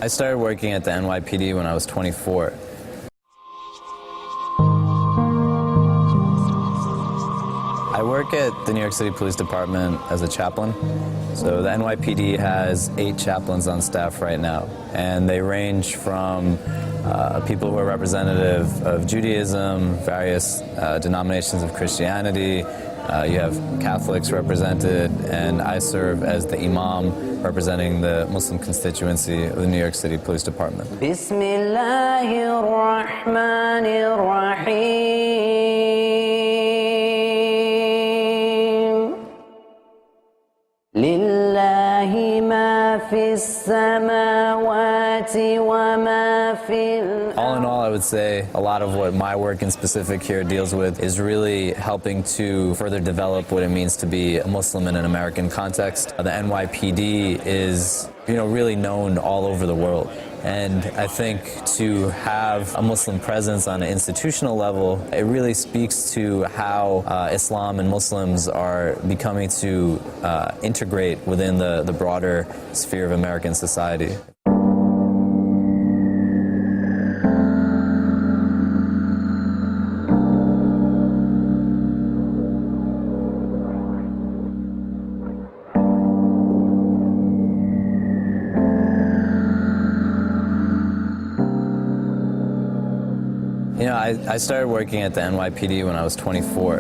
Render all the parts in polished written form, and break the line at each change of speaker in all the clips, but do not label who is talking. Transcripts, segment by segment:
I started working at the NYPD when I was 24. I work at the New York City Police Department as a chaplain. So the NYPD has 8 chaplains on staff right now, and they range from people who are representative of Judaism, various denominations of Christianity. You have Catholics represented, and I serve as the imam representing the Muslim constituency of the New York City Police Department. All in all, I would say a lot of what my work in specific here deals with is really helping to further develop what it means to be a Muslim in an American context. The NYPD is, really known all over the world. And I think to have a Muslim presence on an institutional level, it really speaks to how Islam and Muslims are becoming to integrate within the broader sphere of American society. I started working at the NYPD when I was 24,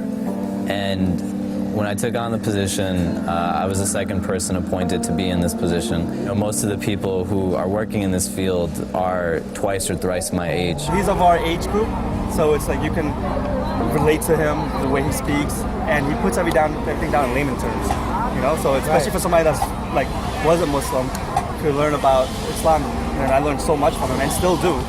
and when I took on the position, I was the second person appointed to be in this position. Most of the people who are working in this field are twice or thrice my age.
He's of our age group, so it's like you can relate to him, the way he speaks, and he puts everything down in layman terms. So especially for somebody that's wasn't Muslim, to learn about Islam, and I learned so much from him, and still do.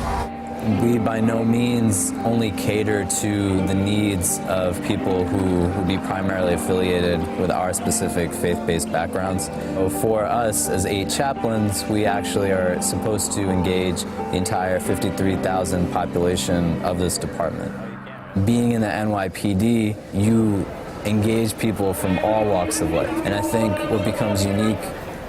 We by no means only cater to the needs of people who would be primarily affiliated with our specific faith-based backgrounds. So for us as 8 chaplains, we actually are supposed to engage the entire 53,000 population of this department. Being in the NYPD, you engage people from all walks of life. And I think what becomes unique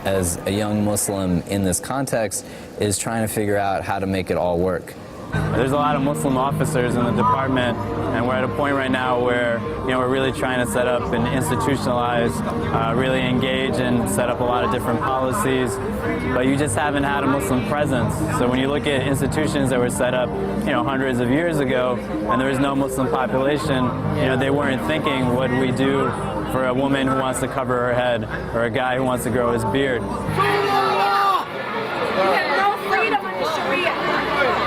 as a young Muslim in this context is trying to figure out how to make it all work.
There's a lot of Muslim officers in the department, and we're at a point right now where we're really trying to set up and institutionalize, really engage and set up a lot of different policies, but you just haven't had a Muslim presence. So when you look at institutions that were set up hundreds of years ago and there was no Muslim population, they weren't thinking, what do we do for a woman who wants to cover her head or a guy who wants to grow his beard?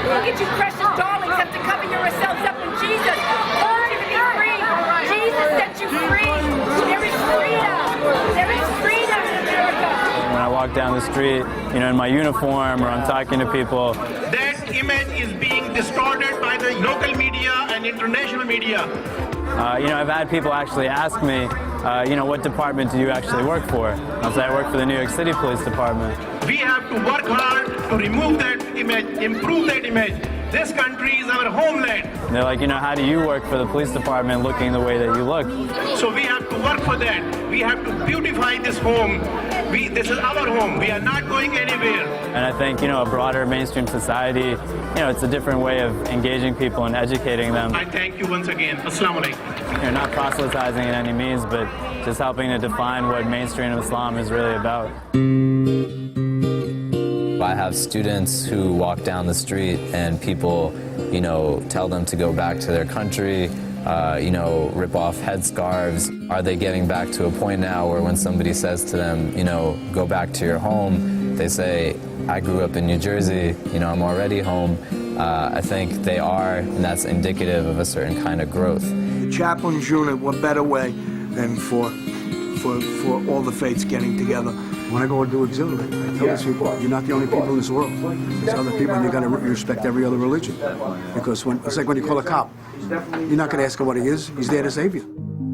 Look at you precious darlings have to cover yourselves up in Jesus. Want you to be free. Jesus set you free. There is freedom. There is freedom in America.
When I walk down the street, in my uniform, or I'm talking to people,
that image is being distorted by the local media and international media.
I've had people actually ask me, what department do you actually work for? I'll say I work for the New York City Police Department.
We have to work hard to remove that image, improve that image. This country is our homeland.
And they're like, how do you work for the police department looking the way that you look?
So we have to work for that. We have to beautify this home. This is our home. We are not going anywhere.
And I think, a broader mainstream society, it's a different way of engaging people and educating them.
I thank you once again. Assalamu alaikum.
Not proselytizing in any means, but just helping to define what mainstream Islam is really about.
I have students who walk down the street and people, tell them to go back to their country, rip off headscarves. Are they getting back to a point now where when somebody says to them, go back to your home, they say, I grew up in New Jersey, I'm already home. I think they are, and that's indicative of a certain kind of growth.
The chaplains unit, what better way than for all the faiths getting together. When I go and do auxiliary, I tell these people, you're not the only people in this world. There's other people, and you got to respect every other religion. Because it's like when you call a cop, you're not going to ask him what he is. He's there to save you.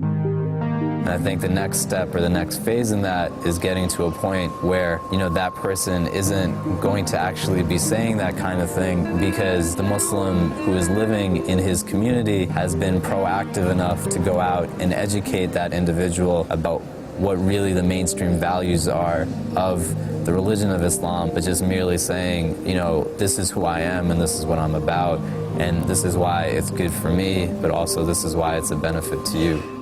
And I think the next step or the next phase in that is getting to a point where, that person isn't going to actually be saying that kind of thing because the Muslim who is living in his community has been proactive enough to go out and educate that individual about what really the mainstream values are of the religion of Islam, but just merely saying, you know, this is who I am and this is what I'm about, and this is why it's good for me, but also this is why it's a benefit to you.